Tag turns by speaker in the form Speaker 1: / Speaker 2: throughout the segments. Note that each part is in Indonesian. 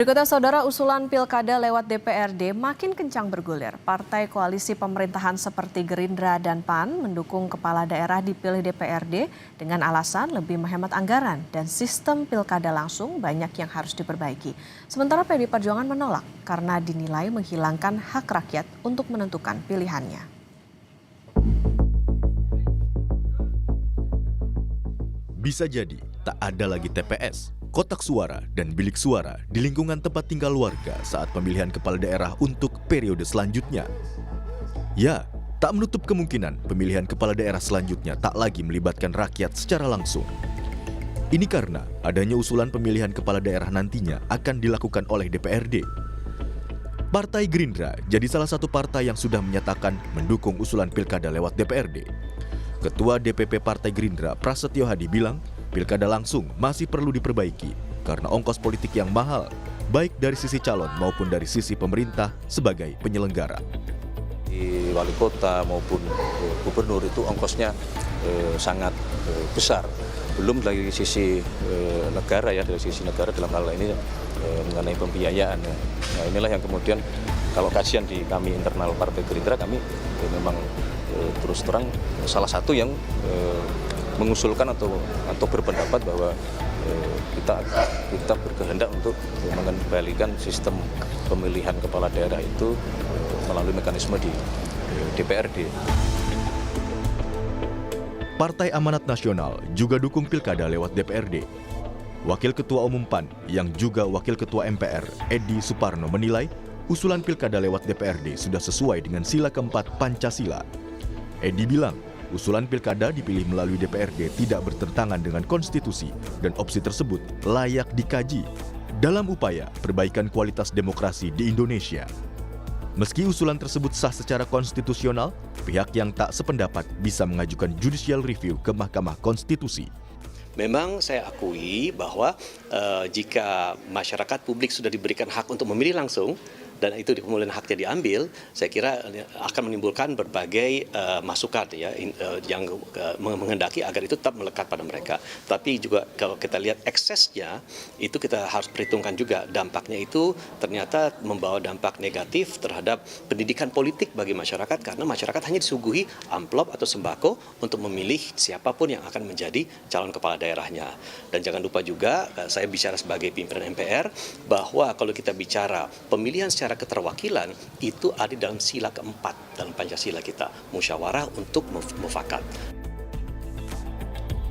Speaker 1: Berikutnya, saudara, usulan pilkada lewat DPRD makin kencang bergulir. Partai koalisi pemerintahan seperti Gerindra dan PAN mendukung kepala daerah dipilih DPRD dengan alasan lebih menghemat anggaran dan sistem pilkada langsung banyak yang harus diperbaiki. Sementara PDI Perjuangan menolak karena dinilai menghilangkan hak rakyat untuk menentukan pilihannya.
Speaker 2: Bisa jadi tak ada lagi TPS, kotak suara, dan bilik suara di lingkungan tempat tinggal warga saat pemilihan kepala daerah untuk periode selanjutnya. Ya, tak menutup kemungkinan pemilihan kepala daerah selanjutnya tak lagi melibatkan rakyat secara langsung. Ini karena adanya usulan pemilihan kepala daerah nantinya akan dilakukan oleh DPRD. Partai Gerindra jadi salah satu partai yang sudah menyatakan mendukung usulan pilkada lewat DPRD. Ketua DPP Partai Gerindra Prasetyo Hadi bilang, pilkada langsung masih perlu diperbaiki karena ongkos politik yang mahal, baik dari sisi calon maupun dari sisi pemerintah sebagai penyelenggara.
Speaker 3: Di wali kota maupun gubernur itu ongkosnya sangat besar. Belum dari sisi negara ya, dari sisi negara dalam hal ini mengenai pembiayaan. Nah, inilah yang kemudian kalau kajian di kami internal Partai Gerindra, kami memang terus terang salah satu yang mengusulkan atau berpendapat bahwa kita berkehendak untuk mengembalikan sistem pemilihan kepala daerah itu melalui mekanisme di DPRD.
Speaker 2: Partai Amanat Nasional juga dukung pilkada lewat DPRD. Wakil Ketua Umum PAN yang juga Wakil Ketua MPR, Edi Suparno, menilai usulan pilkada lewat DPRD sudah sesuai dengan sila keempat Pancasila. Edi bilang, usulan pilkada dipilih melalui DPRD tidak bertentangan dengan konstitusi dan opsi tersebut layak dikaji dalam upaya perbaikan kualitas demokrasi di Indonesia. Meski usulan tersebut sah secara konstitusional, pihak yang tak sependapat bisa mengajukan judicial review ke Mahkamah Konstitusi.
Speaker 4: Memang saya akui bahwa jika masyarakat publik sudah diberikan hak untuk memilih langsung, dan itu kemudian haknya diambil, saya kira akan menimbulkan berbagai masukan ya yang menghendaki agar itu tetap melekat pada mereka. Tapi juga kalau kita lihat eksesnya, itu kita harus perhitungkan juga dampaknya itu ternyata membawa dampak negatif terhadap pendidikan politik bagi masyarakat, karena masyarakat hanya disuguhi amplop atau sembako untuk memilih siapapun yang akan menjadi calon kepala daerahnya. Dan jangan lupa juga, saya bicara sebagai pimpinan MPR, bahwa kalau kita bicara pemilihan secara keterwakilan itu ada dalam sila keempat dalam Pancasila kita, musyawarah untuk mufakat.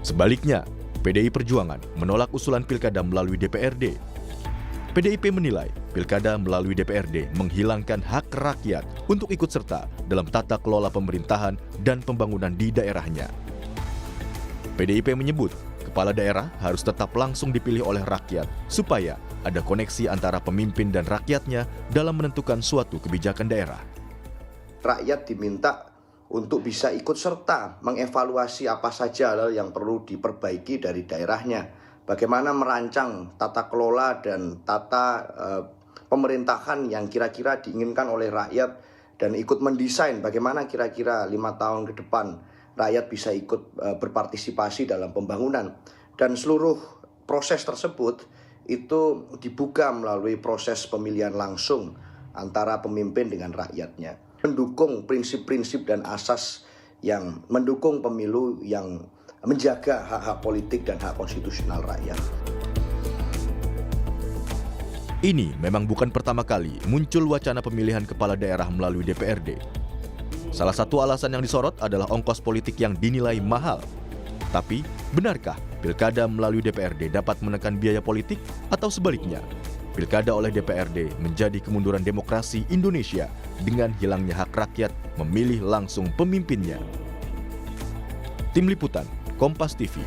Speaker 2: Sebaliknya, PDI Perjuangan menolak usulan pilkada melalui DPRD. PDIP menilai pilkada melalui DPRD menghilangkan hak rakyat untuk ikut serta dalam tata kelola pemerintahan dan pembangunan di daerahnya. PDIP menyebut kepala daerah harus tetap langsung dipilih oleh rakyat supaya ada koneksi antara pemimpin dan rakyatnya dalam menentukan suatu kebijakan daerah.
Speaker 5: Rakyat diminta untuk bisa ikut serta mengevaluasi apa saja hal yang perlu diperbaiki dari daerahnya. Bagaimana merancang tata kelola dan tata pemerintahan yang kira-kira diinginkan oleh rakyat dan ikut mendesain bagaimana kira-kira 5 tahun ke depan rakyat bisa ikut berpartisipasi dalam pembangunan. Dan seluruh proses tersebut itu dibuka melalui proses pemilihan langsung antara pemimpin dengan rakyatnya. Mendukung prinsip-prinsip dan asas yang mendukung pemilu yang menjaga hak-hak politik dan hak konstitusional rakyat.
Speaker 2: Ini memang bukan pertama kali muncul wacana pemilihan kepala daerah melalui DPRD. Salah satu alasan yang disorot adalah ongkos politik yang dinilai mahal. Tapi, benarkah pilkada melalui DPRD dapat menekan biaya politik atau sebaliknya? Pilkada oleh DPRD menjadi kemunduran demokrasi Indonesia dengan hilangnya hak rakyat memilih langsung pemimpinnya. Tim Liputan, Kompas TV.